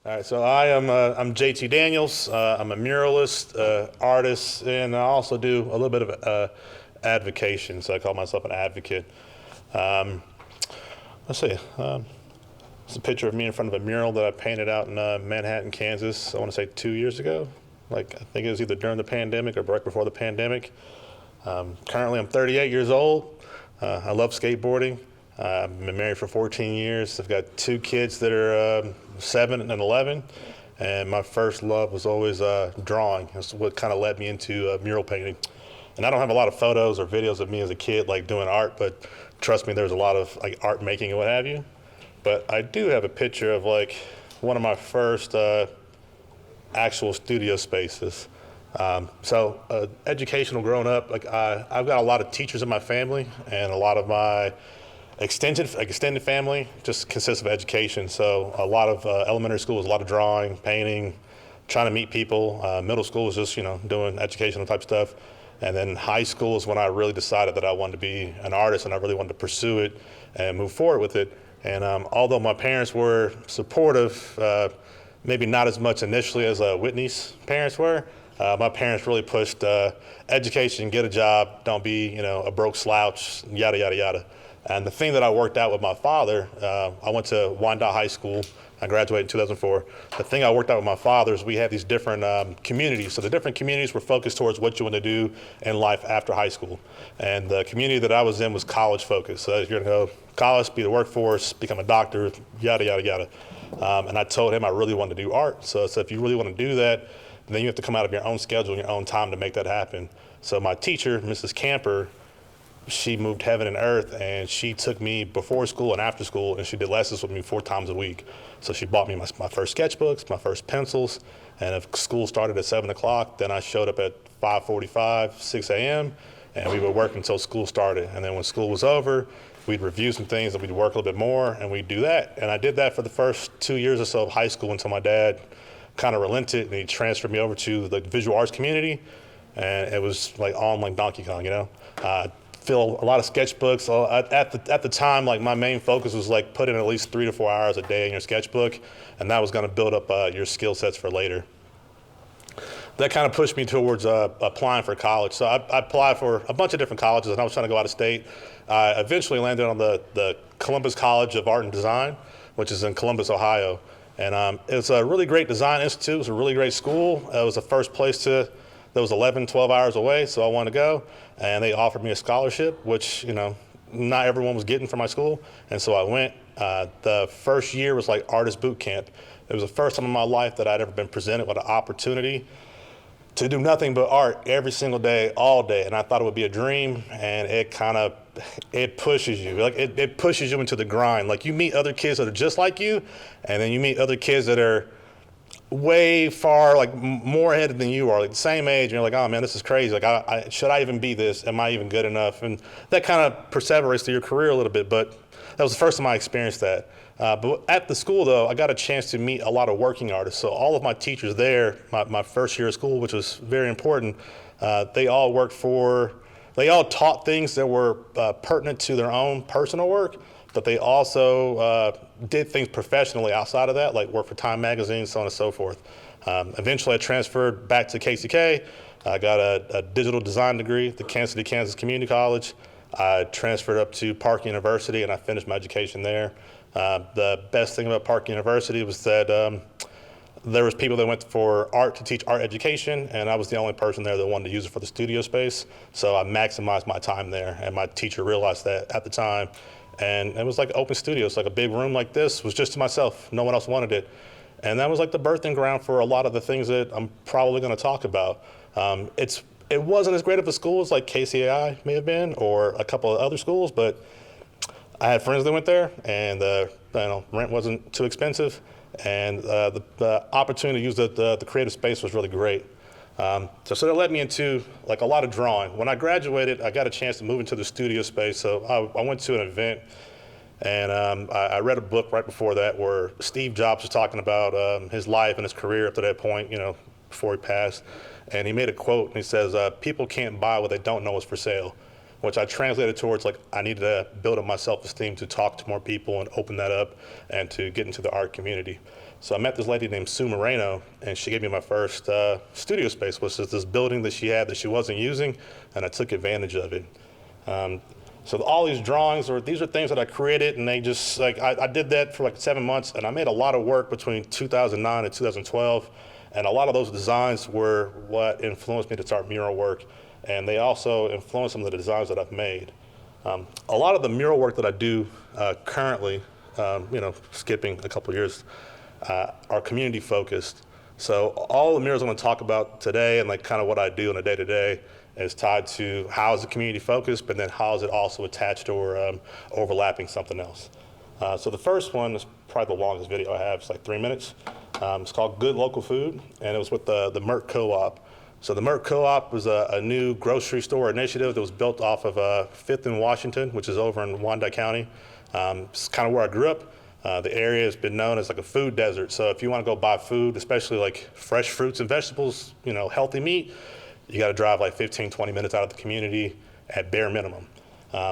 All right, so I'm JT Daniels. I'm a muralist, artist, and I also do a little bit of advocation. So I call myself an advocate. Um, let's see. It's a picture of me in front of a mural that I painted out in Manhattan, Kansas. I want to say 2 years ago. Like I think it was either during the pandemic or right before the pandemic. Currently, I'm 38 years old. I love skateboarding. I've been married for 14 years. I've got two kids that are 7 and 11. And my first love was always drawing. That's what kind of led me into mural painting. And I don't have a lot of photos or videos of me as a kid like doing art, but trust me, there's a lot of like art making and what have you. But I do have a picture of like one of my first actual studio spaces. Educational growing up, like I've got a lot of teachers in my family, and a lot of my extended family just consists of education. So a lot of elementary school was a lot of drawing, painting, trying to meet people. Middle school was just doing educational type stuff, and then high school is when I really decided that I wanted to be an artist and I really wanted to pursue it and move forward with it. And although my parents were supportive, maybe not as much initially as Whitney's parents were. My parents really pushed education, get a job, don't be a broke slouch, yada yada yada. And the thing that I worked out with my father, I went to Wyandotte High School. I graduated in 2004. The thing I worked out with my father is we had these different communities. So the different communities were focused towards what you want to do in life after high school. And the community that I was in was college focused. So you're going to go college, be the workforce, become a doctor, yada, yada, yada. And I told him I really wanted to do art. So I said, if you really want to do that, then you have to come out of your own schedule and your own time to make that happen. So my teacher, Mrs. Camper, she moved heaven and earth, and she took me before school and after school, and she did lessons with me 4 times a week. So she bought me my first sketchbooks, my first pencils, and if school started at 7 o'clock, then I showed up at 5:45, 6 a.m., and we would work until school started. And then when school was over, we'd review some things, and we'd work a little bit more, and we'd do that. And I did that for the first 2 years or so of high school until my dad kind of relented, and he transferred me over to the visual arts community, and it was like on like Donkey Kong, fill a lot of sketchbooks. At the time, like my main focus was like put in at least 3 to 4 hours a day in your sketchbook, and that was going to build up your skill sets for later. That kind of pushed me towards applying for college. So I applied for a bunch of different colleges, and I was trying to go out of state. I eventually landed on the Columbus College of Art and Design, which is in Columbus, Ohio. And it's a really great design institute. It was a really great school. It was the first place that was 11, 12 hours away, so I wanted to go. And they offered me a scholarship, which, not everyone was getting from my school. And so I went. The first year was like artist boot camp. It was the first time in my life that I'd ever been presented with an opportunity to do nothing but art every single day, all day. And I thought it would be a dream, and it pushes you. Like it pushes you into the grind. Like you meet other kids that are just like you, and then you meet other kids that are way far, like more ahead than you are, like the same age, and you're like, oh man, this is crazy. Like, should I even be this? Am I even good enough? And that kind of perseverates through your career a little bit, but that was the first time I experienced that. But at the school, though, I got a chance to meet a lot of working artists. So all of my teachers there, my first year of school, which was very important, they all taught things that were pertinent to their own personal work, but they also did things professionally outside of that, like work for Time Magazine, so on and so forth. Eventually, I transferred back to KCK. I got a digital design degree at the Kansas City, Kansas Community College. I transferred up to Park University, and I finished my education there. The best thing about Park University was that there was people that went for art to teach art education, and I was the only person there that wanted to use it for the studio space. So I maximized my time there, and my teacher realized that at the time. And it was like open studio. It's like a big room like this was just to myself. No one else wanted it. And that was like the birthing ground for a lot of the things that I'm probably going to talk about. It wasn't as great of a school as like KCAI may have been, or a couple of other schools, but I had friends that went there, and rent wasn't too expensive, and the opportunity to use the creative space was really great. So that led me into like a lot of drawing. When I graduated, I got a chance to move into the studio space. So I went to an event, and I read a book right before that where Steve Jobs was talking about his life and his career up to that point, before he passed. And he made a quote, and he says, people can't buy what they don't know is for sale, which I translated towards like I needed to build up my self-esteem to talk to more people and open that up and to get into the art community. So I met this lady named Sue Moreno, and she gave me my first studio space, which is this building that she had that she wasn't using, and I took advantage of it. So all these drawings, these are things that I created, and they just, like, I did that for like 7 months, and I made a lot of work between 2009 and 2012, and a lot of those designs were what influenced me to start mural work, and they also influenced some of the designs that I've made. A lot of the mural work that I do currently, skipping a couple years, are community focused. So all the murals I'm going to talk about today and like kind of what I do on a day-to-day is tied to how is the community focused, but then how is it also attached or overlapping something else. So the first one is probably the longest video I have. It's like 3 minutes. It's called Good Local Food, and it was with the Merck Co-op. So the Merck Co-op was a new grocery store initiative that was built off of 5th and Washington, which is over in Wyandotte County. It's kind of where I grew up. The area has been known as like a food desert. So if you want to go buy food, especially like fresh fruits and vegetables, healthy meat, you got to drive like 15, 20 minutes out of the community at bare minimum.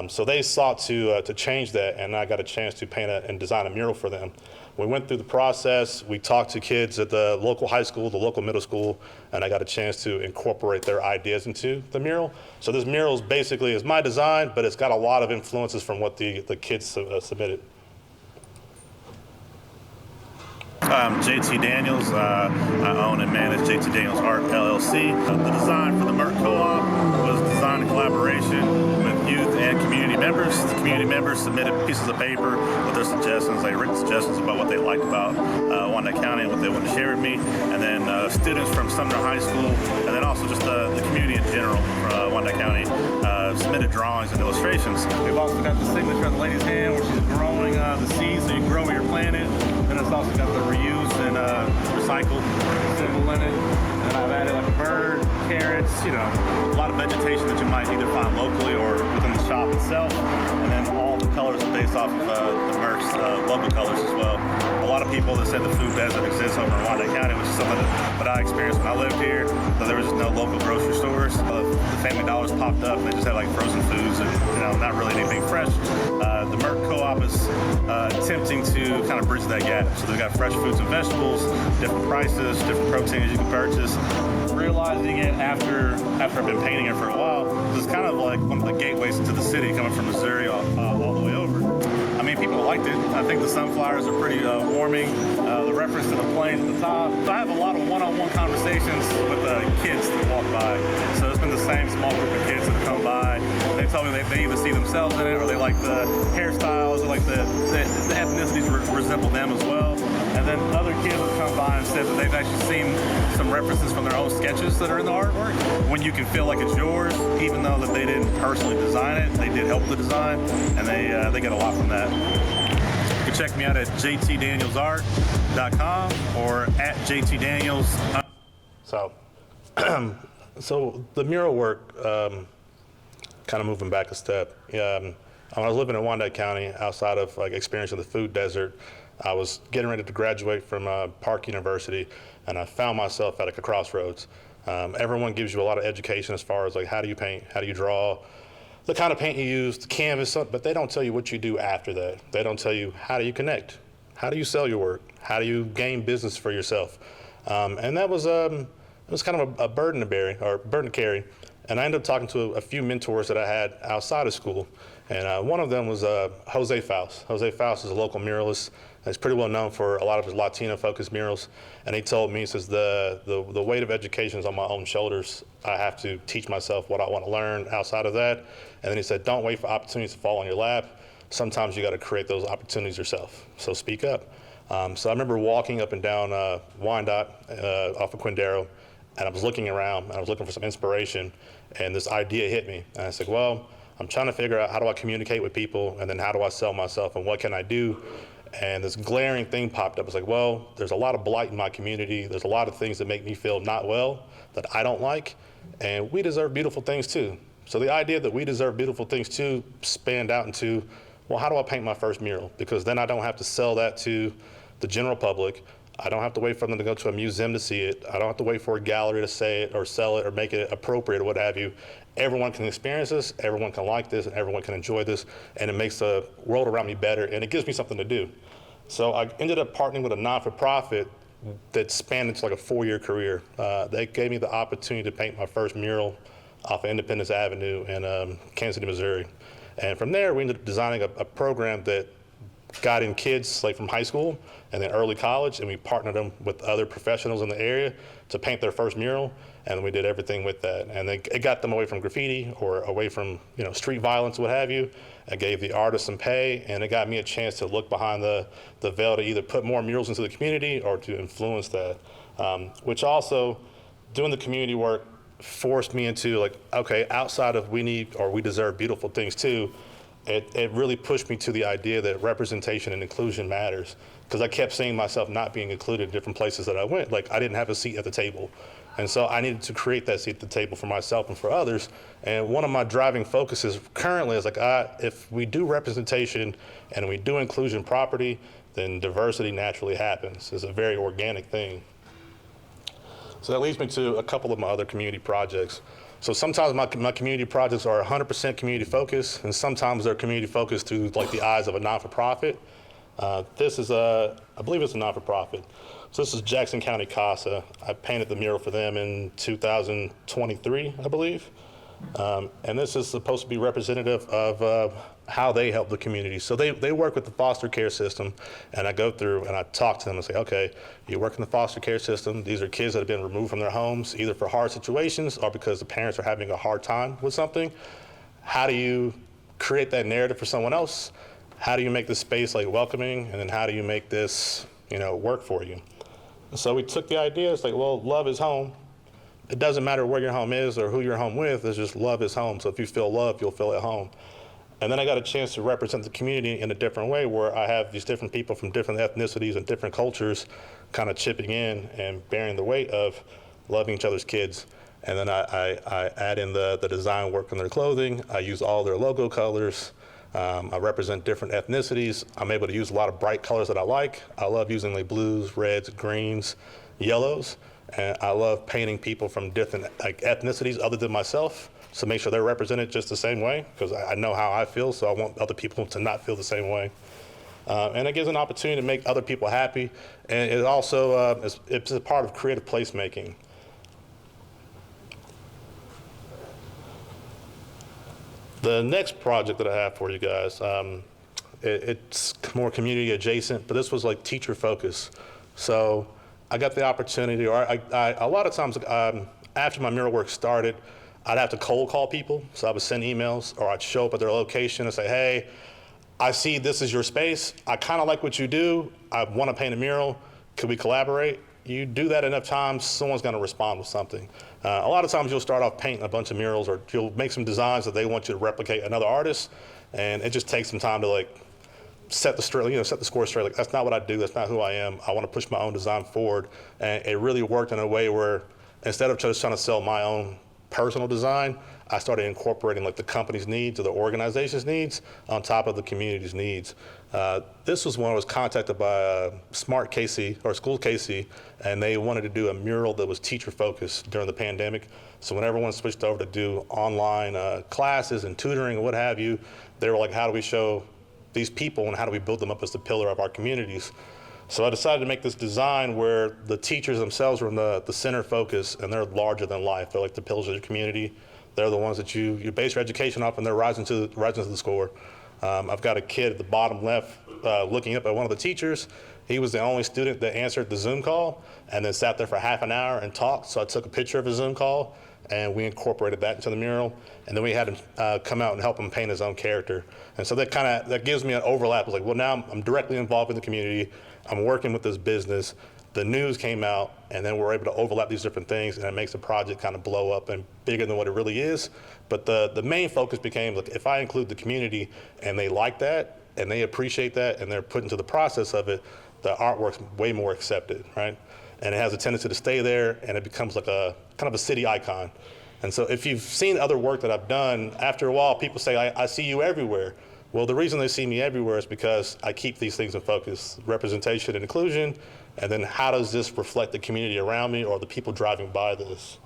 So they sought to change that, and I got a chance to paint and design a mural for them. We went through the process. We talked to kids at the local high school, the local middle school, and I got a chance to incorporate their ideas into the mural. So this mural is my design, but it's got a lot of influences from what the kids submitted. I'm JT Daniels. I own and manage JT Daniels Art LLC. The design for the Merck Co-op was designed in collaboration with youth and community members. The community members submitted pieces of paper with their suggestions, like written suggestions about what they liked about Wyandotte County and what they wanted to share with me. And then students from Sumner High School, and then also just the community in general from Wyandotte County submitted drawings and illustrations. We've also got the signature on the lady's hand where she's growing the seeds so you can grow where you're planted. And it's also got the reuse and recycle symbol in it. And I've added like a bird, carrots, a lot of vegetation that you might either find locally or within the shop itself. And then all the colors are based off of the Merck's local colors as well. A lot of people that said the food desert exists over in Wyandotte County, which is something that I experienced when I lived here. So there was just no local grocery stores. The Family Dollars popped up and they just had like frozen foods and not really anything fresh. The Merck Co-op is attempting to kind of bridge that gap. So they've got fresh fruits and vegetables, different prices, different proteins you can purchase. Realizing it after I've been painting it for a while, this is kind of like one of the gateways to the city coming from Missouri all the way over. I mean, people liked it. I think the sunflowers are pretty warming. The reference to the planes at the top. So I have a lot of one-on-one conversations with kids that walk by. So it's been the same small group of kids that come by. They tell me they either see themselves in it or they like the hairstyles or like the ethnicities resemble them as well. And then other kids will come by and say that they've actually seen some references from their own sketches that are in the artwork. When you can feel like it's yours, even though that they didn't personally design it, they did help with the design, and they get a lot from that. You can check me out at jtdanielsart.com or at jtdaniels. So the mural work, kind of moving back a step. I was living in Wyandotte County, outside of like experiencing the food desert. I was getting ready to graduate from Park University, and I found myself at like a crossroads. Everyone gives you a lot of education as far as like how do you paint, how do you draw, the kind of paint you use, the canvas, but they don't tell you what you do after that. They don't tell you how do you connect, how do you sell your work, how do you gain business for yourself. And that was it was kind of a burden to carry. And I ended up talking to a few mentors that I had outside of school. And one of them was Jose Faust. Jose Faust is a local muralist. He's pretty well known for a lot of his Latino-focused murals. And he told me, he says, the weight of education is on my own shoulders. I have to teach myself what I want to learn outside of that. And then he said, don't wait for opportunities to fall on your lap. Sometimes you got to create those opportunities yourself. So speak up. So I remember walking up and down Wyandotte off of Quindaro, and I was looking around, and I was looking for some inspiration, and this idea hit me. And I said, well, I'm trying to figure out how do I communicate with people, and then how do I sell myself, and what can I do? And this glaring thing popped up. It's like, well, there's a lot of blight in my community. There's a lot of things that make me feel not well that I don't like, and we deserve beautiful things too. So the idea that we deserve beautiful things too spanned out into, well, how do I paint my first mural? Because then I don't have to sell that to the general public. I don't have to wait for them to go to a museum to see it. I don't have to wait for a gallery to say it or sell it or make it appropriate or what have you. Everyone can experience this, everyone can like this, and everyone can enjoy this, and it makes the world around me better, and it gives me something to do. So I ended up partnering with a non-for-profit that spanned into like a 4-year career. They gave me the opportunity to paint my first mural off of Independence Avenue in Kansas City, Missouri. And from there, we ended up designing a program that got in kids like from high school and then early college, and we partnered them with other professionals in the area to paint their first mural, and we did everything with that. And it got them away from graffiti or away from street violence, what have you. It gave the artists some pay, and it got me a chance to look behind the veil to either put more murals into the community or to influence that, which also, doing the community work forced me into like, okay, outside of we need or we deserve beautiful things too, it really pushed me to the idea that representation and inclusion matters, because I kept seeing myself not being included in different places that I went. Like, I didn't have a seat at the table. And so I needed to create that seat at the table for myself and for others. And one of my driving focuses currently is like, if we do representation and we do inclusion property, then diversity naturally happens. It's a very organic thing. So that leads me to a couple of my other community projects. So sometimes my community projects are 100% community focused, and sometimes they're community focused through like the eyes of a non-for-profit. This is I believe it's a non-for-profit. So this is Jackson County CASA. I painted the mural for them in 2023, I believe. And this is supposed to be representative of how they help the community. So they work with the foster care system, and I go through and I talk to them and say, okay, you work in the foster care system. These are kids that have been removed from their homes, either for hard situations or because the parents are having a hard time with something. How do you create that narrative for someone else? How do you make this space like welcoming? And then how do you make this, work for you? So we took the idea, it's like, well, love is home. It doesn't matter where your home is or who you're home with, it's just love is home. So if you feel love, you'll feel at home. And then I got a chance to represent the community in a different way, where I have these different people from different ethnicities and different cultures kind of chipping in and bearing the weight of loving each other's kids. And then I add in the design work on their clothing. I use all their logo colors. I represent different ethnicities. I'm able to use a lot of bright colors that I like. I love using like blues, reds, greens, yellows. And I love painting people from different ethnicities other than myself, so make sure they're represented just the same way, because I know how I feel, so I want other people to not feel the same way. And it gives an opportunity to make other people happy, and it also it's a part of creative placemaking. The next project that I have for you guys, it's more community adjacent, but this was like teacher focus. So I got the opportunity, or a lot of times after my mural work started, I'd have to cold call people. So I would send emails, or I'd show up at their location and say, hey, I see this is your space. I kind of like what you do. I want to paint a mural. Could we collaborate? You do that enough times, someone's going to respond with something. A lot of times you'll start off painting a bunch of murals, or you'll make some designs that they want you to replicate another artist, and it just takes some time to like set the score straight. Like, that's not what I do. That's not who I am. I want to push my own design forward, and it really worked in a way where instead of just trying to sell my own personal design, I started incorporating like the company's needs or the organization's needs on top of the community's needs. This was when I was contacted by Smart KC, or School KC, and they wanted to do a mural that was teacher focused during the pandemic. So when everyone switched over to do online classes and tutoring and what have you, they were like, how do we show these people and how do we build them up as the pillar of our communities? So I decided to make this design where the teachers themselves were in the center focus, and they're larger than life. They're like the pillars of your community. They're the ones that you base your education off, and they're rising to the score. I've got a kid at the bottom left looking up at one of the teachers. He was the only student that answered the Zoom call and then sat there for half an hour and talked. So I took a picture of his Zoom call, and we incorporated that into the mural. And then we had him come out and help him paint his own character. And so that gives me an overlap. It's like, well, now I'm directly involved in the community. I'm working with this business. The news came out, and then we're able to overlap these different things, and it makes the project kind of blow up and bigger than what it really is. But the main focus became, look, if I include the community and they like that and they appreciate that and they're put into the process of it, the artwork's way more accepted, right? And it has a tendency to stay there, and it becomes like a kind of a city icon. And so if you've seen other work that I've done, after a while people say, I see you everywhere. Well, the reason they see me everywhere is because I keep these things in focus: representation and inclusion, and then how does this reflect the community around me or the people driving by this?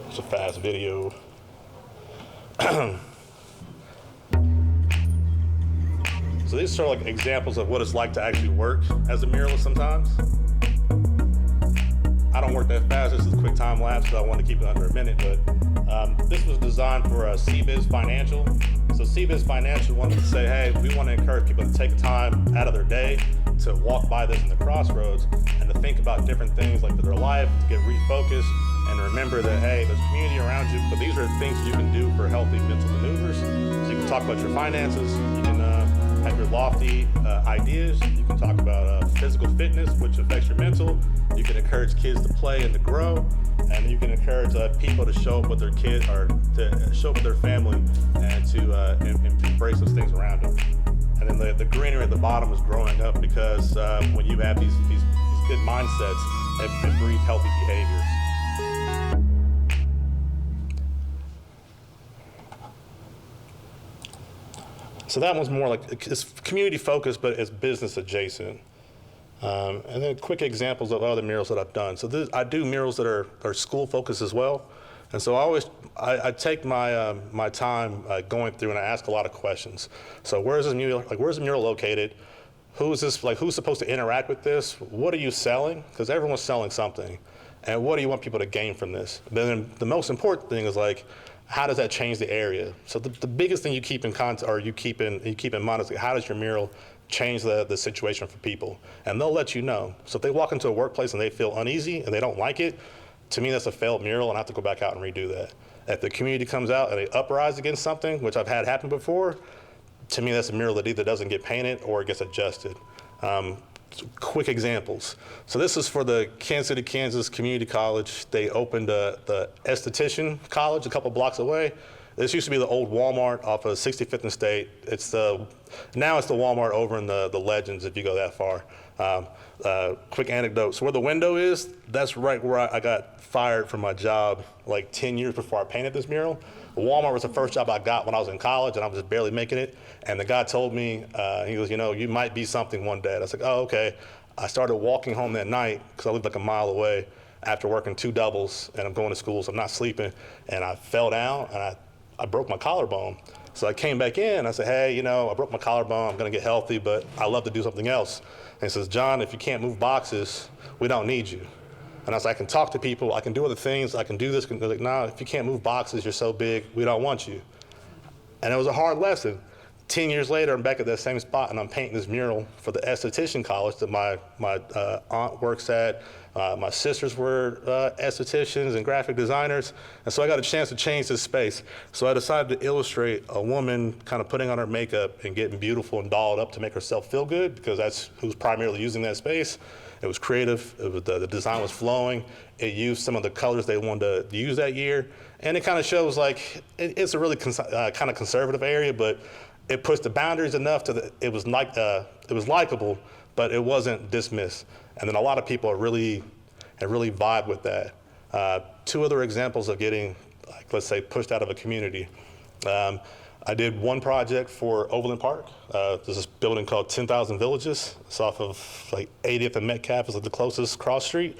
It's a fast video. So these are like examples of what it's like to actually work as a muralist sometimes. I don't work that fast. This is a quick time lapse, so I want to keep it under a minute. But this was designed for CBiz Financial. So CBiz Financial wanted to say, hey, we want to encourage people to take time out of their day to walk by this in the crossroads and to think about different things like for their life, to get refocused and to remember that, hey, there's community around you, but these are things you can do for healthy mental maneuvers. So you can talk about your finances, you can have your lofty ideas, you can talk about physical fitness, which affects your mental. You can encourage kids to play and to grow, and you can encourage people to show up with their kids or to show up with their family and to embrace those things around them. And then the greenery at the bottom is growing up because when you have these good mindsets, it breeds healthy behaviors. So that one's more like, it's community focused, but it's business adjacent. And then quick examples of other murals that I've done. So I do murals that are school focused as well. And so I take my time going through and I ask a lot of questions. So where's the mural located? Who's supposed to interact with this? What are you selling? Because everyone's selling something. And what do you want people to gain from this? But then the most important thing is like, how does that change the area? So the biggest thing you keep in mind is like, how does your mural change the situation for people? And they'll let you know. So if they walk into a workplace and they feel uneasy and they don't like it, to me that's a failed mural and I have to go back out and redo that. If the community comes out and they uprise against something, which I've had happen before, to me that's a mural that either doesn't get painted or it gets adjusted. Quick examples. So this is for the Kansas City, Kansas Community College. They opened the esthetician college a couple blocks away. This used to be the old Walmart off of 65th and State. Now it's the Walmart over in the Legends if you go that far. Quick anecdote. So where the window is, that's right where I got fired from my job like 10 years before I painted this mural. Walmart was the first job I got when I was in college and I was just barely making it. And the guy told me, he goes, you might be something one day. And I was like, oh, okay. I started walking home that night because I lived like a mile away after working 2 doubles and I'm going to school, so I'm not sleeping. And I fell down and I broke my collarbone. So I came back in, I said, hey, I broke my collarbone, I'm gonna get healthy, but I love to do something else. And he says, John, if you can't move boxes, we don't need you. And I was like, I can talk to people, I can do other things, I can do this. They're like, nah, if you can't move boxes, you're so big, we don't want you. And it was a hard lesson. 10 years later, I'm back at that same spot and I'm painting this mural for the esthetician college that my aunt works at. My sisters were estheticians and graphic designers. And so I got a chance to change this space. So I decided to illustrate a woman kind of putting on her makeup and getting beautiful and dolled up to make herself feel good because that's who's primarily using that space. It was creative, the design was flowing. It used some of the colors they wanted to use that year. And it kind of shows like, it's a really kind of conservative area, but it pushed the boundaries enough it was likable, but it wasn't dismissed. And then a lot of people have really vibed with that. 2 other examples of getting, like, let's say, pushed out of a community. I did one project for Overland Park. There's this building called 10,000 Villages. It's off of like 80th and Metcalf is like the closest cross street.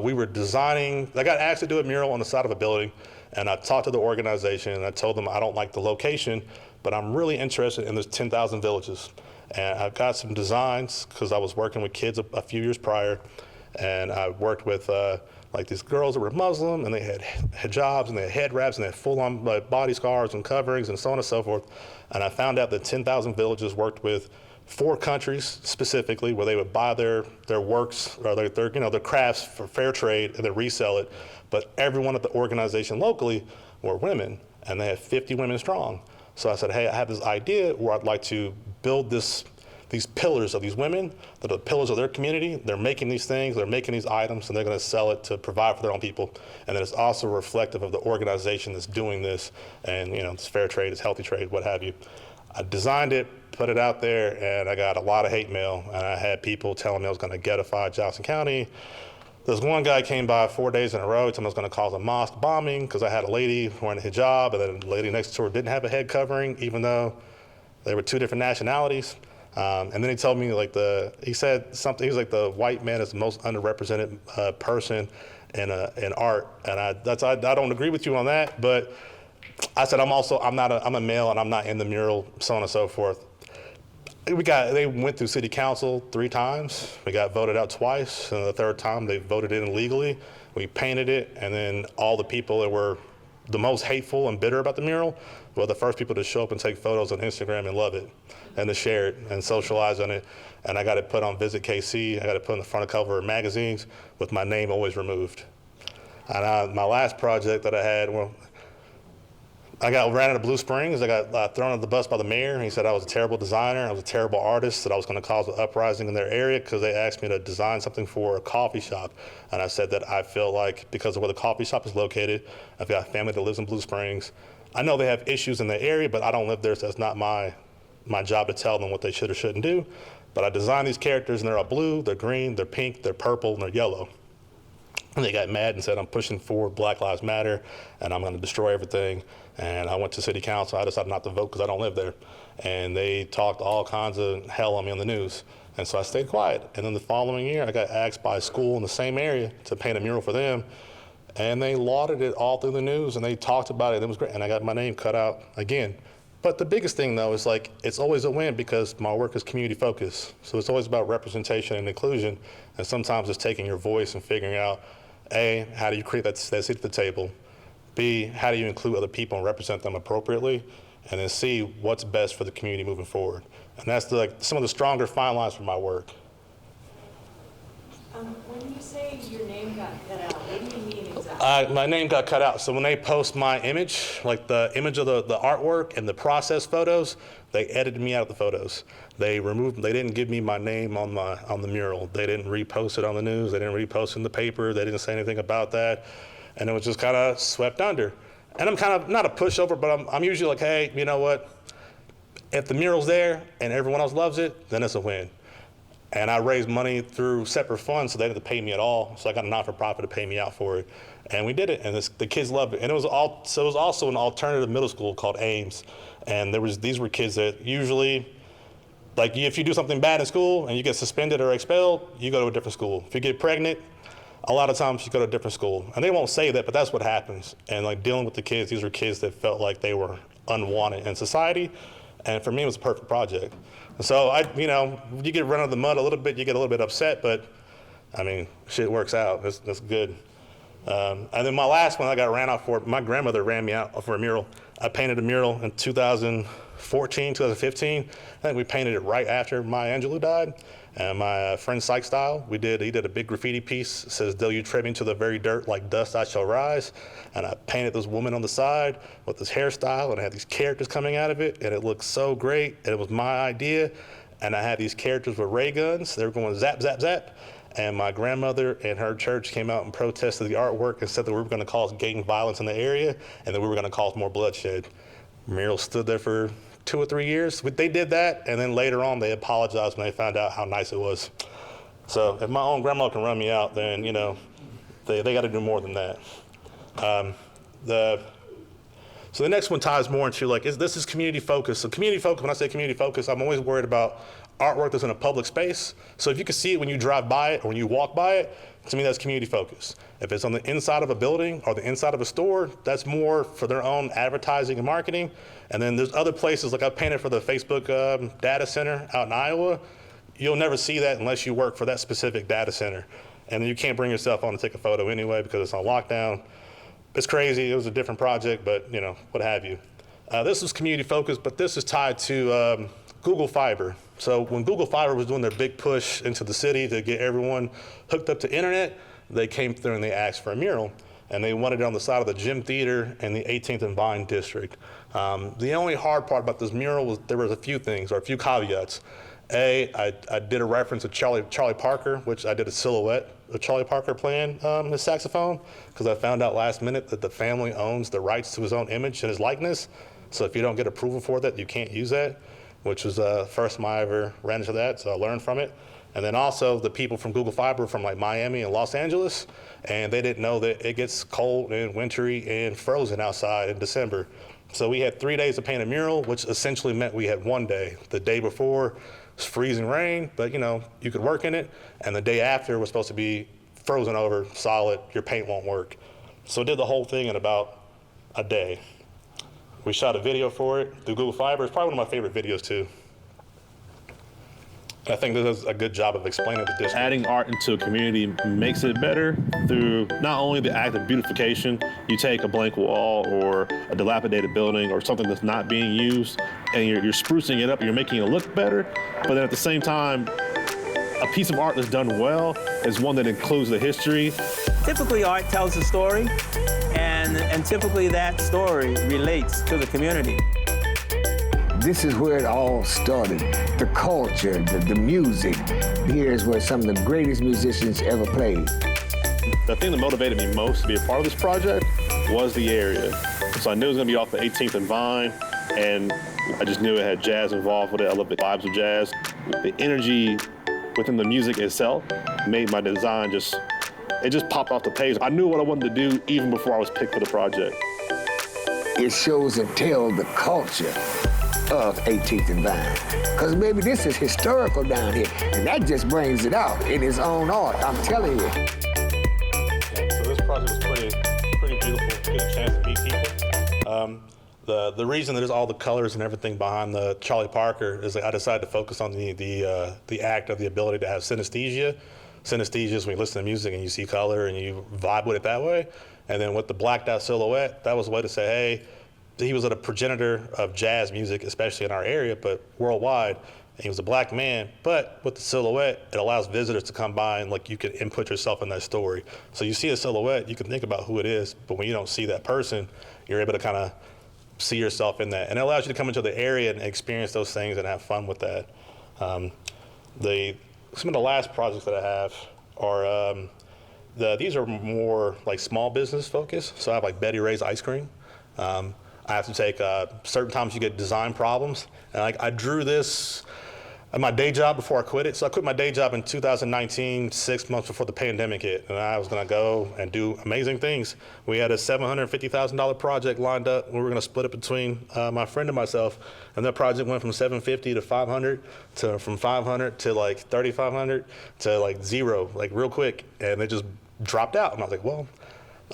We were designing, I got asked to do a mural on the side of a building, and I talked to the organization and I told them I don't like the location, but I'm really interested in this 10,000 Villages. And I've got some designs because I was working with kids a few years prior, and I worked with like these girls that were Muslim, and they had hijabs, and they had head wraps, and they had full-on body scars and coverings, and so on and so forth. And I found out that 10,000 Villages worked with 4 countries specifically, where they would buy their works or their crafts for fair trade and then resell it. But everyone at the organization locally were women, and they had 50 women strong. So I said, hey, I have this idea where I'd like to build these pillars of these women that are the pillars of their community. They're making these things, they're making these items, and they're gonna sell it to provide for their own people. And then it's also reflective of the organization that's doing this, and it's fair trade, it's healthy trade, what have you. I designed it, put it out there, and I got a lot of hate mail, and I had people telling me I was gonna ghettoify Johnson County. There's one guy came by 4 days in a row, told me I was gonna cause a mosque bombing because I had a lady wearing a hijab, and then the lady next to her didn't have a head covering, even though they were 2 different nationalities. And then he told me he said something, he was like, the white man is the most underrepresented person in art. And I don't agree with you on that, but I said, I'm a male and I'm not in the mural, so on and so forth. They went through city council 3 times. We got voted out twice, and the third time they voted in illegally. We painted it, and then all the people that were the most hateful and bitter about the mural were the first people to show up and take photos on Instagram and love it, and to share it and socialize on it. And I got it put on Visit KC. I got it put on the front cover of magazines with my name always removed. And my last project that I had, well, I got ran out of Blue Springs. I got thrown under the bus by the mayor. He said I was a terrible designer. I was a terrible artist, that I was going to cause an uprising in their area because they asked me to design something for a coffee shop. And I said that I feel like because of where the coffee shop is located, I've got family that lives in Blue Springs. I know they have issues in the area, but I don't live there, so it's not my job to tell them what they should or shouldn't do. But I designed these characters, and they're all blue, they're green, they're pink, they're purple, and they're yellow. And they got mad and said, I'm pushing forward Black Lives Matter, and I'm going to destroy everything. And I went to city council. I decided not to vote because I don't live there. And they talked all kinds of hell on me on the news. And so I stayed quiet. And then the following year, I got asked by a school in the same area to paint a mural for them. And they lauded it all through the news, and they talked about it. It was great. And I got my name cut out again. But the biggest thing, though, is like it's always a win because my work is community focused. So it's always about representation and inclusion. And sometimes it's taking your voice and figuring out, A, how do you create that seat at the table? B, how do you include other people and represent them appropriately? And then C, what's best for the community moving forward? And that's some of the stronger fine lines for my work. When you say your name got cut out, what do you mean exactly? My name got cut out. So when they post my image, like the image of the artwork and the process photos, they edited me out of the photos. They didn't give me my name on the mural. They didn't repost it on the news. They didn't repost it in the paper. They didn't say anything about that. And it was just kind of swept under. And I'm kind of not a pushover, but I'm usually like, hey, you know what? If the mural's there and everyone else loves it, then it's a win. And I raised money through separate funds, so they didn't pay me at all. So I got a not-for-profit to pay me out for it, and we did it. And the kids loved it. And it was also an alternative middle school called Ames, and these were kids that usually, like if you do something bad in school and you get suspended or expelled, you go to a different school. If you get pregnant, a lot of times you go to a different school. And they won't say that, but that's what happens. And like dealing with the kids, these were kids that felt like they were unwanted in society. And for me, it was a perfect project. And so you get run out of the mud a little bit, you get a little bit upset, but I mean, shit works out. That's good. And then my last one I got ran out for, my grandmother ran me out for a mural. I painted a mural in 2014, 2015. I think we painted it right after Maya Angelou died. And my friend Psych Style, he did a big graffiti piece. It says, "Though you tread me to the very dirt, like dust I shall rise." And I painted this woman on the side with this hairstyle, and I had these characters coming out of it, and it looked so great. And it was my idea. And I had these characters with ray guns. They were going zap, zap, zap. And my grandmother and her church came out and protested the artwork and said that we were going to cause gang violence in the area and that we were going to cause more bloodshed. Mural stood there for 2 or 3 years. They did that, and then later on they apologized when they found out how nice it was. So if my own grandma can run me out, then they got to do more than that. So the next one ties more into this is community focus. So community focus, when I say community focus, I'm always worried about artwork that's in a public space. So if you can see it when you drive by it or when you walk by it, to me that's community focus. If it's on the inside of a building or the inside of a store, that's more for their own advertising and marketing. And then there's other places, like I painted for the Facebook data center out in Iowa. You'll never see that unless you work for that specific data center. And then you can't bring yourself on to take a photo anyway because it's on lockdown. It's crazy. It was a different project, but what have you. This was community focused, but this is tied to Google Fiber. So when Google Fiber was doing their big push into the city to get everyone hooked up to internet, they came through and they asked for a mural. And they wanted it on the side of the Gym Theater in the 18th and Vine district. The only hard part about this mural was there was a few things, or a few caveats. I did a reference to Charlie Parker, which I did a silhouette of Charlie Parker playing his saxophone, because I found out last minute that the family owns the rights to his own image and his likeness. So if you don't get approval for that, you can't use that, which was the first time I ever ran into that, so I learned from it. And then also the people from Google Fiber from like Miami and Los Angeles, and they didn't know that it gets cold and wintry and frozen outside in December. So we had 3 days to paint a mural, which essentially meant we had 1 day. The day before was freezing rain, but you could work in it. And the day after was supposed to be frozen over, solid, your paint won't work. So I did the whole thing in about a day. We shot a video for it through Google Fiber. It's probably one of my favorite videos too. I think this is a good job of explaining the district. Adding art into a community makes it better through not only the act of beautification. You take a blank wall or a dilapidated building or something that's not being used, and you're sprucing it up, you're making it look better, but then at the same time, a piece of art that's done well is one that includes the history. Typically, art tells a story, and typically that story relates to the community. This is where it all started. The culture, the music. Here is where some of the greatest musicians ever played. The thing that motivated me most to be a part of this project was the area. So I knew it was gonna be off the 18th and Vine, and I just knew it had jazz involved with it. I love the vibes of jazz. The energy within the music itself made my design just popped off the page. I knew what I wanted to do even before I was picked for the project. It shows and tells the culture of 18th and Vine. Because maybe this is historical down here, and that just brings it out in its own art, I'm telling you. So this project was pretty beautiful, get a chance to meet people. The reason that there's all the colors and everything behind the Charlie Parker is that I decided to focus on the act of the ability to have synesthesia. Synesthesia is when you listen to music and you see color and you vibe with it that way. And then with the blacked out silhouette, that was a way to say, hey, he was a progenitor of jazz music, especially in our area, but worldwide. And he was a black man, but with the silhouette, it allows visitors to come by and like you can input yourself in that story. So you see a silhouette, you can think about who it is, but when you don't see that person, you're able to kind of see yourself in that. And it allows you to come into the area and experience those things and have fun with that. Some of the last projects that I have are, these are more like small business focused. So I have like Betty Ray's ice cream. I have to take, certain times you get design problems. And I drew this at my day job before I quit it. So I quit my day job in 2019, 6 months before the pandemic hit. And I was gonna go and do amazing things. We had a $750,000 project lined up. We were gonna split it between my friend and myself. And that project went from 750 to 500, to from 500 to like 3,500 to like zero, like real quick. And it just dropped out. And I was like, well,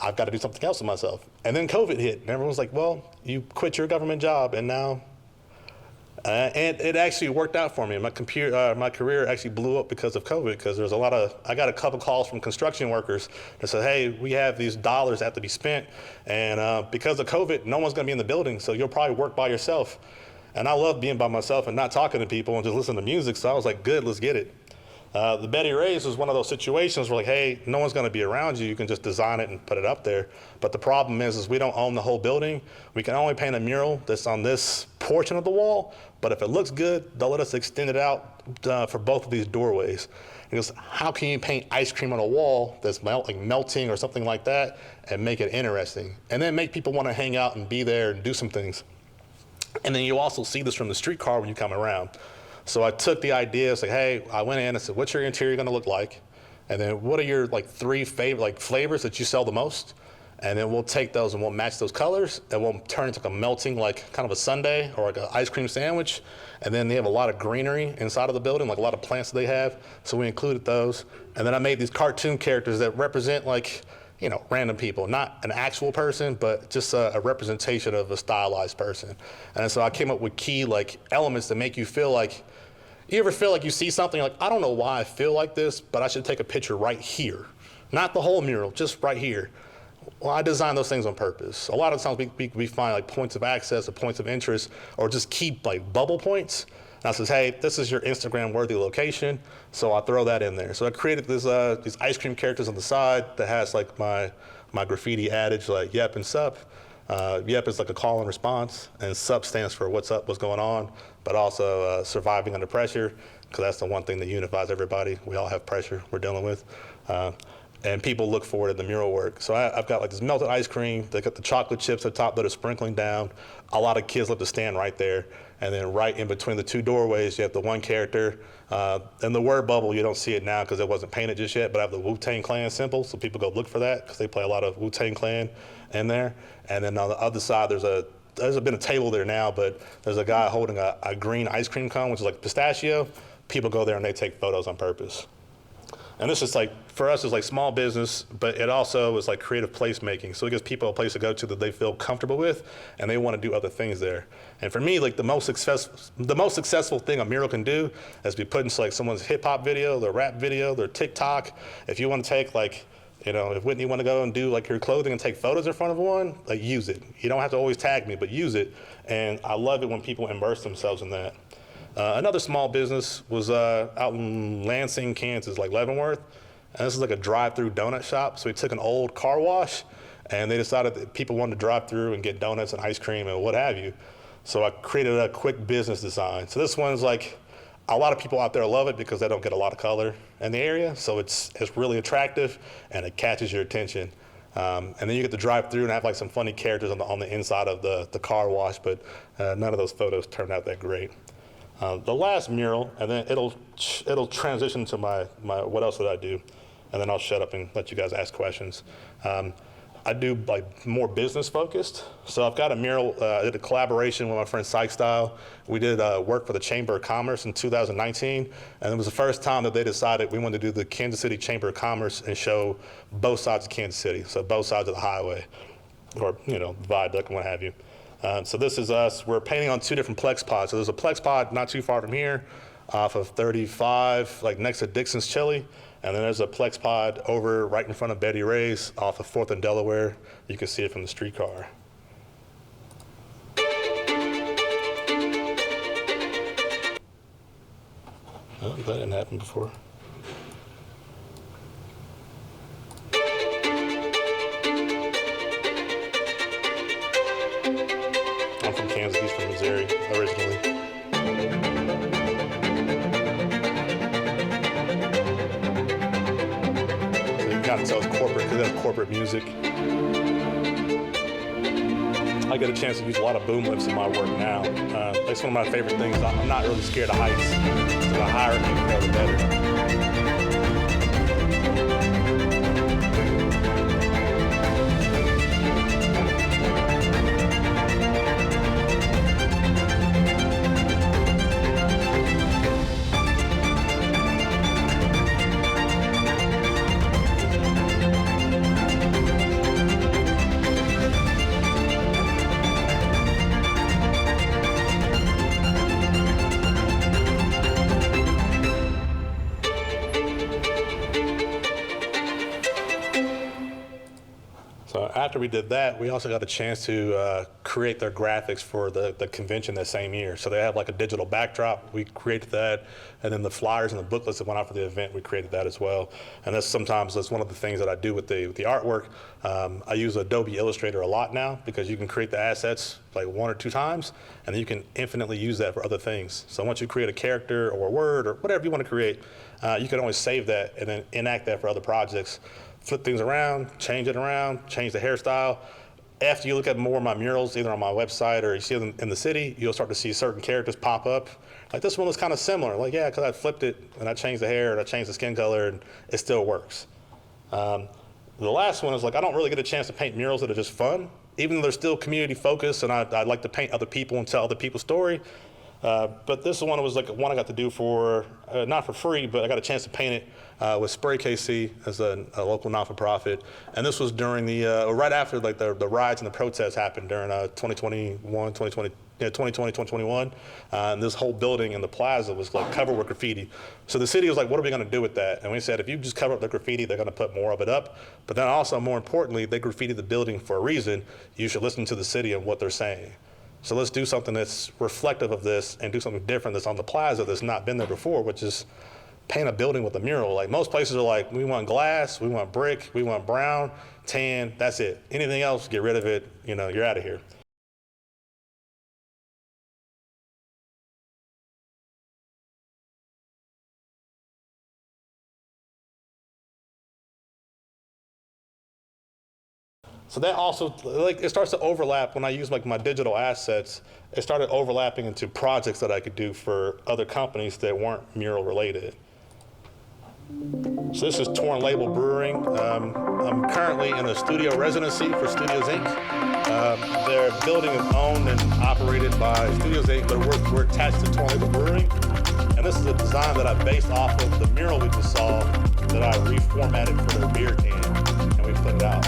I've got to do something else with myself. And then COVID hit, and everyone was like, well, you quit your government job, and now, and it actually worked out for me. My career actually blew up because of COVID, because there's I got a couple calls from construction workers that said, hey, we have these dollars that have to be spent, and because of COVID, no one's gonna be in the building, so you'll probably work by yourself. And I love being by myself and not talking to people and just listening to music, so I was like, good, let's get it. The Betty Ray's was one of those situations where like, hey, no one's gonna be around you. You can just design it and put it up there. But the problem is we don't own the whole building. We can only paint a mural that's on this portion of the wall, but if it looks good, they'll let us extend it out for both of these doorways. Because how can you paint ice cream on a wall that's melting or something like that and make it interesting? And then make people wanna hang out and be there and do some things. And then you also see this from the streetcar when you come around. So I took the idea, it's like, hey, I went in and said, what's your interior gonna look like? And then what are your like 3 favorite flavors that you sell the most? And then we'll take those and we'll match those colors and we'll turn it into like a melting, like kind of a sundae or like an ice cream sandwich. And then they have a lot of greenery inside of the building, like a lot of plants that they have. So we included those. And then I made these cartoon characters that represent like, you know, random people, not an actual person, but just a representation of a stylized person. And so I came up with key like elements that make you feel like, you ever feel like you see something like, I don't know why I feel like this, but I should take a picture right here. Not the whole mural, just right here. Well, I design those things on purpose. A lot of times we find like points of access or points of interest or just keep like bubble points. And I says, hey, this is your Instagram worthy location. So I throw that in there. So I created this, these ice cream characters on the side that has like my graffiti adage like yep and sup. Yep is like a call and response, and SUP stands for what's up, what's going on, but also surviving under pressure, because that's the one thing that unifies everybody. We all have pressure we're dealing with. And people look forward to the mural work. So I've got like this melted ice cream, they got the chocolate chips at the top that are sprinkling down. A lot of kids love to stand right there. And then right in between the 2 doorways, you have the one character. And the word bubble, you don't see it now because it wasn't painted just yet, but I have the Wu-Tang Clan symbol, so people go look for that because they play a lot of Wu-Tang Clan in there. And then on the other side, there's been a table there now, but there's a guy holding a green ice cream cone, which is like pistachio. People go there and they take photos on purpose. And this is like, for us, it's like small business, but it also is like creative placemaking. So it gives people a place to go to that they feel comfortable with, and they want to do other things there. And for me, like the most successful thing a mural can do is be put into like someone's hip hop video, their rap video, their TikTok. If you want to take like, you know, if Whitney want to go and do like your clothing and take photos in front of one, like use it. You don't have to always tag me, but use it. And I love it when people immerse themselves in that. Another small business was out in Lansing, Kansas, like Leavenworth. And this is like a drive-through donut shop. So we took an old car wash, and they decided that people wanted to drive through and get donuts and ice cream and what have you. So I created a quick business design. So this one's like, a lot of people out there love it because they don't get a lot of color in the area. So it's really attractive, and it catches your attention. And then you get to drive through and have like some funny characters on the inside of the car wash, but none of those photos turned out that great. The last mural, and then it'll transition to my what else did I do, and then I'll shut up and let you guys ask questions. I do like more business focused. So I've got a mural, I did a collaboration with my friend Psych Style. We did work for the Chamber of Commerce in 2019, and it was the first time that they decided we wanted to do the Kansas City Chamber of Commerce and show both sides of Kansas City, so both sides of the highway, or you know, viaduct and what have you. So this is us. We're painting on two different Plex pods. So there's a Plex pod not too far from here, off of 35, like next to Dixon's Chili. And then there's a Plex pod over right in front of Betty Ray's off of 4th and Delaware. You can see it from the streetcar. Oh, that didn't happen before. I'm from Kansas, he's from Missouri originally. So you can kind of tell it's corporate because that's corporate music. I get a chance to use a lot of boom lifts in my work now. That's one of my favorite things. I'm not really scared of heights. So the higher you can go, the better. So after we did that, we also got a chance to create their graphics for the convention that same year. So they have like a digital backdrop. We created that, and then the flyers and the booklets that went out for the event, we created that as well. And that's one of the things that I do with the artwork. I use Adobe Illustrator a lot now because you can create the assets like 1 or 2 times, and then you can infinitely use that for other things. So once you create a character or a word or whatever you want to create, you can always save that and then enact that for other projects. Flip things around, change it around, change the hairstyle. After you look at more of my murals, either on my website or you see them in the city, you'll start to see certain characters pop up. Like this one was kind of similar. Like, yeah, because I flipped it and I changed the hair and I changed the skin color and it still works. The last one is like, I don't really get a chance to paint murals that are just fun, even though they're still community focused and I like to paint other people and tell other people's story. But this one was like one I got to do for, not for free, but I got a chance to paint it with Spray KC as a local non-for-profit. And this was during right after like the riots and the protests happened during 2021. And this whole building in the plaza was like covered with graffiti. So the city was like, what are we gonna do with that? And we said, if you just cover up the graffiti, they're gonna put more of it up. But then also, more importantly, they graffitied the building for a reason. You should listen to the city and what they're saying. So let's do something that's reflective of this and do something different that's on the plaza that's not been there before, which is paint a building with a mural. Like most places are like, we want glass, we want brick, we want brown, tan, that's it. Anything else, get rid of it, you're out of here. So that also, like, it starts to overlap when I use like my digital assets. It started overlapping into projects that I could do for other companies that weren't mural related. So this is Torn Label Brewing. I'm currently in a studio residency for Studios Inc. Their building is owned and operated by Studios 8, but we're attached to Tornado Brewing. And this is a design that I based off of the mural we just saw that I reformatted for their beer can, and we put it out.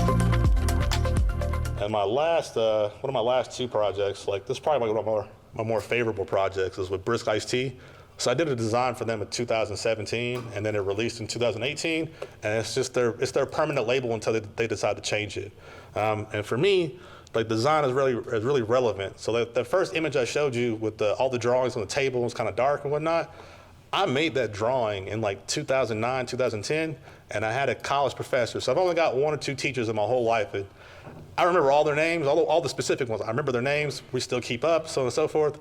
And my last, one of my last two projects, like this is probably one of my more favorable projects, is with Brisk Iced Tea. So I did a design for them in 2017, and then it released in 2018, and it's just their permanent label until they decide to change it. And for me, like design is really relevant. So the first image I showed you with all the drawings on the table was kind of dark and whatnot. I made that drawing in like 2009, 2010, and I had a college professor. So I've only got one or two teachers in my whole life. And I remember all their names, all the specific ones. I remember their names. We still keep up, so on and so forth.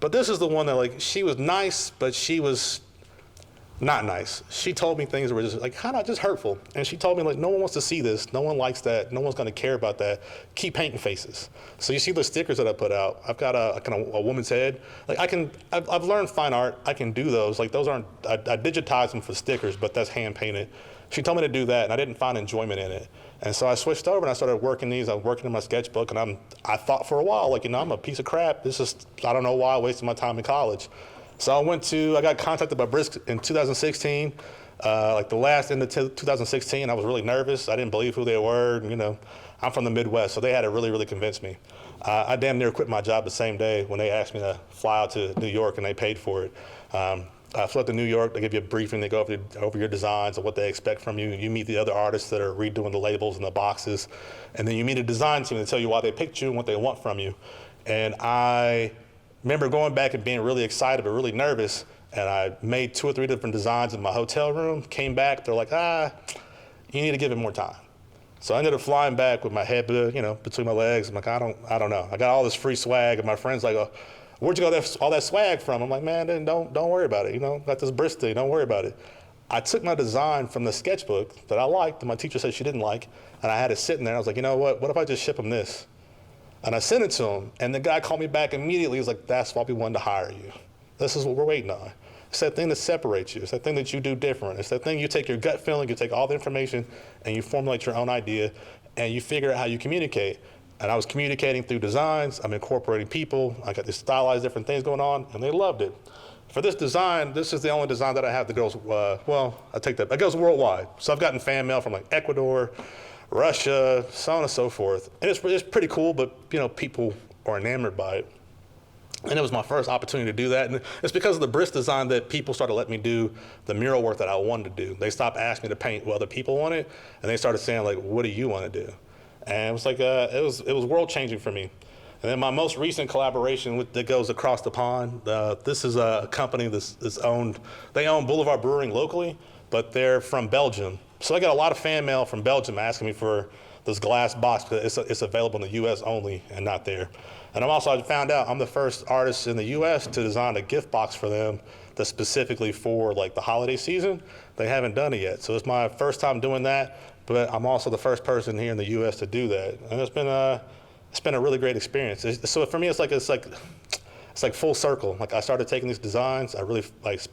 But this is the one that, like, she was nice, but she was not nice. She told me things that were just like kind of just hurtful. And she told me, like, no one wants to see this. No one likes that. No one's going to care about that. Keep painting faces. So you see the stickers that I put out. I've got a kind of a woman's head. Like I've learned fine art. I can do those. Like those aren't, I digitized them for stickers, but that's hand painted. She told me to do that, and I didn't find enjoyment in it. And so I switched over and I started working these. I was working in my sketchbook, and I thought for a while, like, I'm a piece of crap. I don't know why I wasted my time in college. So I got contacted by Brisk in 2016. Like the last end of 2016, I was really nervous. I didn't believe who they were. And, I'm from the Midwest, so they had to really convince me. I damn near quit my job the same day when they asked me to fly out to New York, and they paid for it. I flew out to New York. They give you a briefing. They go over your designs and what they expect from you. You meet the other artists that are redoing the labels and the boxes. And then you meet a design team to tell you why they picked you and what they want from you. And I remember going back and being really excited but really nervous. And I made 2 or 3 different designs in my hotel room, came back. They're like, you need to give it more time. So I ended up flying back with my head, between my legs. I'm like, I don't know. I got all this free swag, and my friend's like, where'd you get all that swag from? I'm like, man, then don't worry about it. Got this Brisk thing, don't worry about it. I took my design from the sketchbook that I liked, and my teacher said she didn't like, and I had it sitting there. I was like, you know what if I just ship him this? And I sent it to him, and the guy called me back immediately. He was like, that's why we wanted to hire you. This is what we're waiting on. It's that thing that separates you. It's that thing that you do different. It's that thing you take your gut feeling, you take all the information, and you formulate your own idea, and you figure out how you communicate. And I was communicating through designs. I'm incorporating people. I got these stylized different things going on, and they loved it. For this design, this is the only design that I have that goes, I take that. It goes worldwide. So I've gotten fan mail from like Ecuador, Russia, so on and so forth. And it's pretty cool, but people are enamored by it. And it was my first opportunity to do that. And it's because of the Brisk design that people started letting me do the mural work that I wanted to do. They stopped asking me to paint what other people wanted, and they started saying, like, what do you want to do? And it was like, it was world changing for me. And then my most recent collaboration that goes across the pond, this is a company that's owned, they own Boulevard Brewing locally, but they're from Belgium. So I got a lot of fan mail from Belgium asking me for this glass box, because it's available in the US only and not there. And I found out I'm the first artist in the US to design a gift box for them that's specifically for like the holiday season. They haven't done it yet. So it's my first time doing that, but I'm also the first person here in the US to do that. And it's been a really great experience. So for me, it's like full circle. Like I started taking these designs, I really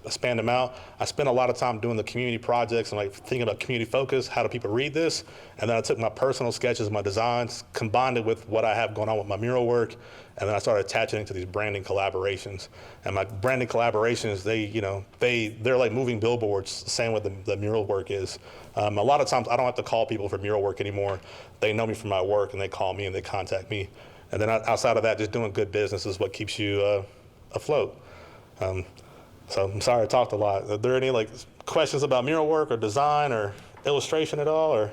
spanned them out. I spent a lot of time doing the community projects and like thinking about community focus, how do people read this? And then I took my personal sketches, my designs, combined it with what I have going on with my mural work, and then I started attaching it to these branding collaborations. And my branding collaborations, they're like moving billboards, same with the mural work is. A lot of times I don't have to call people for mural work anymore. They know me from my work and they call me and they contact me. And then outside of that, just doing good business is what keeps you afloat. So I'm sorry I talked a lot. Are there any questions about mural work or design or illustration at all, or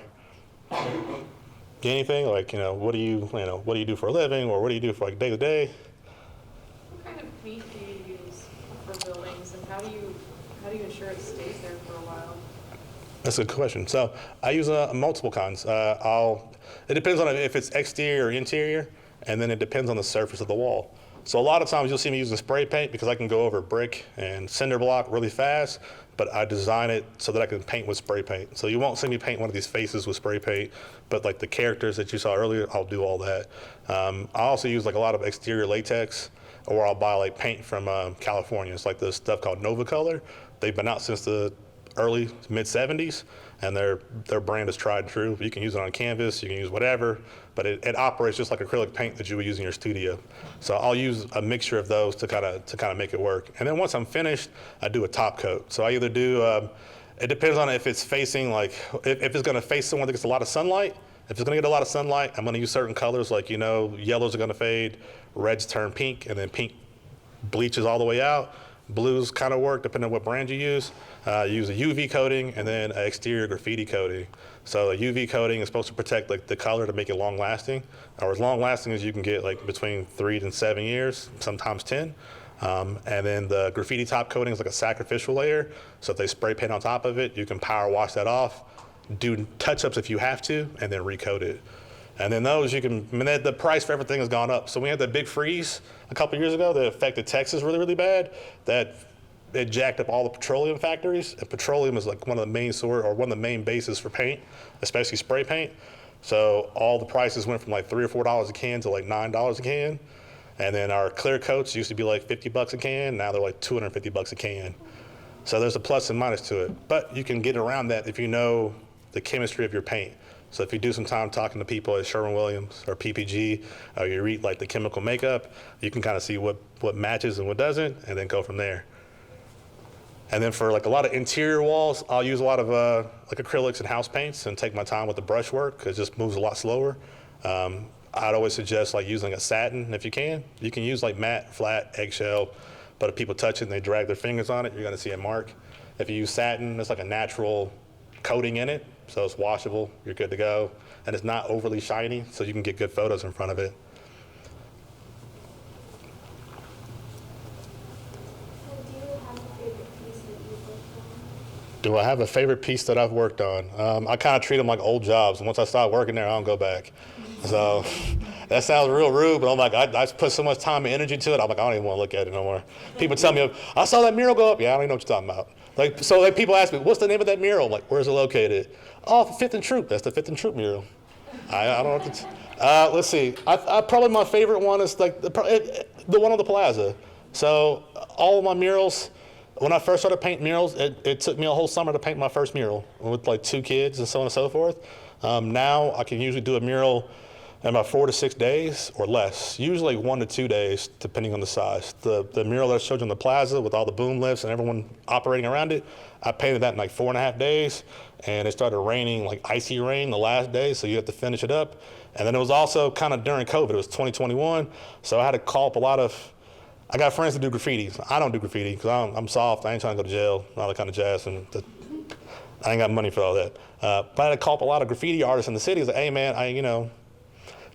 anything? What do you do for a living, or what do you do for day to day? What kind of paint do you use for buildings, and how do you ensure it stays there for a while? That's a good question. So I use multiple kinds. It depends on if it's exterior or interior. And then it depends on the surface of the wall. So a lot of times you'll see me using spray paint because I can go over brick and cinder block really fast, but I design it so that I can paint with spray paint. So you won't see me paint one of these faces with spray paint, but like the characters that you saw earlier, I'll do all that. I also use a lot of exterior latex, or I'll buy paint from California. It's like this stuff called Nova Color. They've been out since the early mid 70s, and their brand is tried and true. You can use it on canvas, you can use whatever, but it operates just like acrylic paint that you would use in your studio. So I'll use a mixture of those to kind of make it work. And then once I'm finished, I do a top coat. So I either do, it depends on if it's facing if it's going to face someone that gets a lot of sunlight. If it's going to get a lot of sunlight, I'm going to use certain colors, like, yellows are going to fade, reds turn pink, and then pink bleaches all the way out. Blues kind of work depending on what brand you use. Use a UV coating and then an exterior graffiti coating. So a UV coating is supposed to protect the color to make it long lasting, or as long lasting as you can get, between 3 and 7 years, sometimes 10. And then the graffiti top coating is like a sacrificial layer. So if they spray paint on top of it, you can power wash that off, do touch-ups if you have to, and then recoat it. And then those the price for everything has gone up. So we had that big freeze a couple years ago that affected Texas really, really bad. That it jacked up all the petroleum factories. And petroleum is one of the main one of the main bases for paint, especially spray paint. So all the prices went from $3 or $4 a can to $9 a can. And then our clear coats used to be $50 a can. Now they're $250 a can. So there's a plus and minus to it. But you can get around that if you know the chemistry of your paint. So if you do some time talking to people at Sherwin-Williams or PPG, or you read the chemical makeup, you can kind of see what matches and what doesn't, and then go from there. And then for a lot of interior walls, I'll use a lot of acrylics and house paints and take my time with the brush work, because it just moves a lot slower. I'd always suggest using a satin if you can. You can use matte, flat, eggshell, but if people touch it and they drag their fingers on it, you're gonna see a mark. If you use satin, it's a natural coating in it, so it's washable, you're good to go. And it's not overly shiny, so you can get good photos in front of it. Do I have a favorite piece that I've worked on? I kind of treat them like old jobs. Once I start working there, I don't go back. So that sounds real rude, but I'm I put so much time and energy to it. I'm I don't even want to look at it no more. People tell me, I saw that mural go up. Yeah, I don't even know what you're talking about. So people ask me, what's the name of that mural? I'm where's it located? Oh, 5th and Troop. That's the 5th and Troop mural. I don't know what to let's see. I probably my favorite one is the one on the plaza. So all of my murals, when I first started painting murals, it took me a whole summer to paint my first mural with 2 kids and so on and so forth. Now I can usually do a mural in about 4 to 6 days or less, usually 1 to 2 days, depending on the size. The mural that I showed you on the plaza with all the boom lifts and everyone operating around it, I painted that in 4.5 days, and it started raining, icy rain the last day, so you have to finish it up. And then it was also kind of during COVID, it was 2021, so I had to call up I got friends that do graffiti. I don't do graffiti because I'm soft, I ain't trying to go to jail, all that kind of jazz, and I ain't got money for all that. But I had to call up a lot of graffiti artists in the city. Hey man,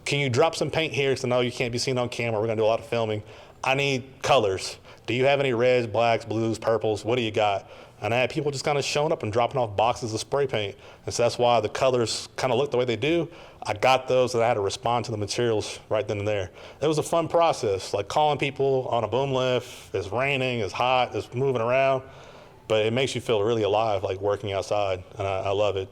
can you drop some paint here? So no, you can't be seen on camera. We're gonna do a lot of filming. I need colors. Do you have any reds, blacks, blues, purples? What do you got? And I had people just kind of showing up and dropping off boxes of spray paint. And so that's why the colors kind of look the way they do. I got those and I had to respond to the materials right then and there. It was a fun process, calling people on a boom lift. It's raining, it's hot, it's moving around. But it makes you feel really alive, working outside, and I love it.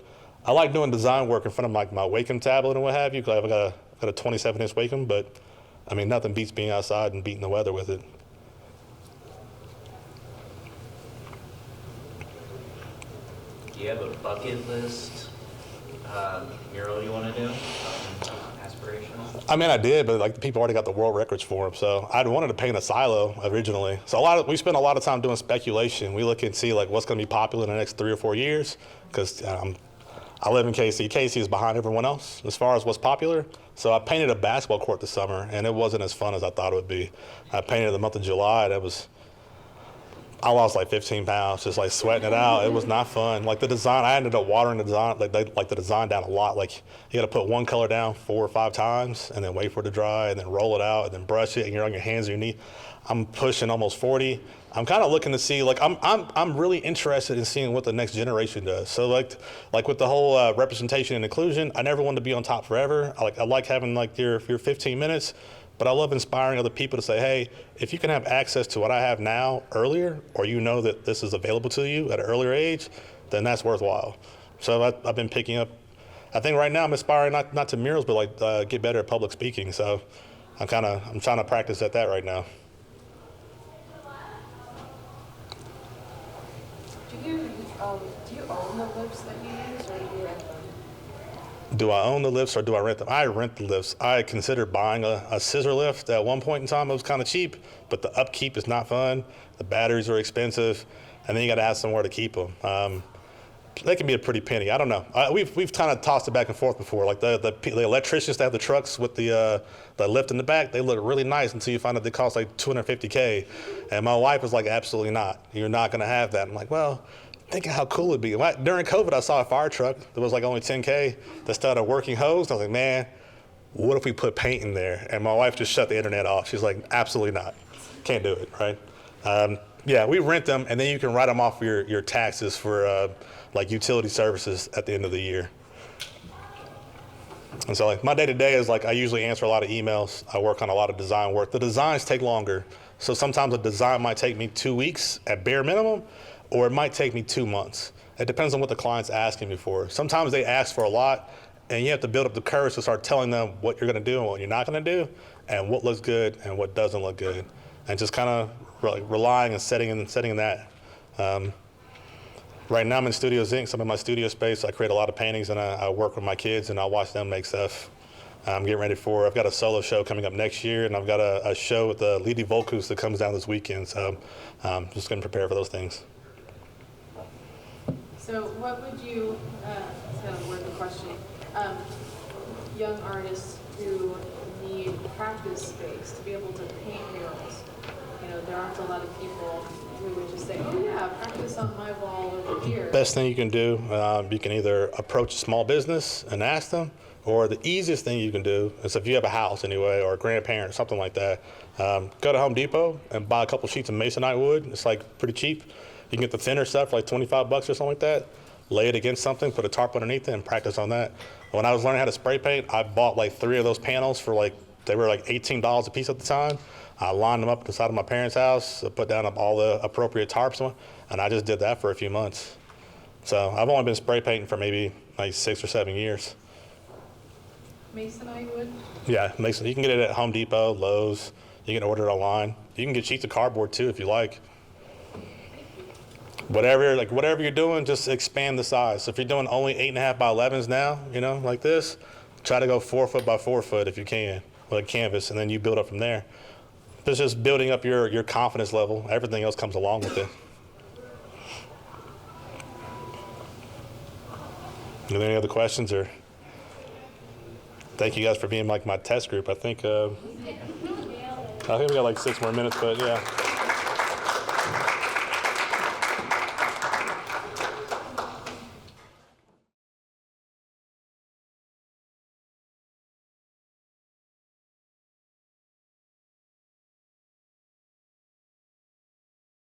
I like doing design work in front of my Wacom tablet and what have you, because I've got a 27-inch Wacom, but nothing beats being outside and beating the weather with it. Do you have a bucket list mural you want to do? Aspirational? I did, but the people already got the world records for them. So I'd wanted to paint a silo originally. So we spend a lot of time doing speculation. We look and see what's going to be popular in the next 3 or 4 years, because I live in KC. KC is behind everyone else as far as what's popular. So I painted a basketball court this summer, and it wasn't as fun as I thought it would be. I painted the month of July, and I lost 15 pounds just sweating it out. It was not fun. The design, I ended up watering the design, the design down a lot. You got to put one color down 4 or 5 times and then wait for it to dry and then roll it out and then brush it, and you're on your hands and your knees. I'm pushing almost 40. I'm kind of looking to see, I'm really interested in seeing what the next generation does. So with the whole representation and inclusion, I never wanted to be on top forever. I like having your 15 minutes. But I love inspiring other people to say, hey, if you can have access to what I have now earlier, or that this is available to you at an earlier age, then that's worthwhile. So I've been picking up, I think right now I'm aspiring not to murals, but get better at public speaking. So I'm trying to practice at that right now. Do you use Do you own the lifts that you use, or do you rent them? Do I own the lifts or do I rent them? I rent the lifts. I considered buying a scissor lift at one point in time. It was kind of cheap, but the upkeep is not fun. The batteries are expensive, and then you got to have somewhere to keep them. They can be a pretty penny. I don't know. We've kind of tossed it back and forth before. Like the electricians that have the trucks with the lift in the back, they look really nice until you find out they cost like $250K. And my wife was like, absolutely not. You're not going to have that. I'm like, well, think of how cool it'd be. During COVID, I saw a fire truck that was like only $10K that started a working hose. I was like, man, what if we put paint in there? And my wife just shut the internet off. She's like, absolutely not. Can't do it, right? Yeah, we rent them, and then you can write them off your taxes for like utility services at the end of the year. And so like my day-to-day is like I usually answer a lot of emails. I work on a lot of design work. The designs take longer. So sometimes a design might take me 2 weeks at bare minimum, or it might take me 2 months. It depends on what the client's asking me for. Sometimes they ask for a lot, and you have to build up the courage to start telling them what you're gonna do and what you're not gonna do, and what looks good and what doesn't look good. And just kind of relying and setting in that. Right now I'm in Studios Inc., so I'm in my studio space. I create a lot of paintings, and I work with my kids, and I watch them make stuff. I'm getting ready I've got a solo show coming up next year, and I've got a show with Lidi Volkus that comes down this weekend, so just gonna prepare for those things. So what would you, it's kind of a word the question, young artists who need practice space to be able to paint murals? You know, there aren't a lot of people who would just say, oh yeah, practice on my wall over here. Best thing you can do, you can either approach a small business and ask them, or the easiest thing you can do is if you have a house anyway, or a grandparent, something like that, go to Home Depot and buy a couple sheets of masonite wood. It's like pretty cheap. You can get the thinner stuff for like $25 or something like that. Lay it against something, put a tarp underneath it, and practice on that. When I was learning how to spray paint, I bought like 3 of those panels for they were like $18 a piece at the time. I lined them up inside of my parents' house, put down all the appropriate tarps, and I just did that for a few months. So I've only been spray painting for maybe like 6 or 7 years. Masonite wood? Yeah, Mason. You can get it at Home Depot, Lowe's. You can order it online. You can get sheets of cardboard too if you like. Whatever you're doing, just expand the size. So if you're doing only 8.5 by 11s now, like this, try to go 4 foot by 4 foot if you can with a canvas, and then you build up from there. It's just building up your confidence level. Everything else comes along with it. Are there any other questions? Or thank you guys for being like my test group. I think we got like 6 more minutes, but yeah.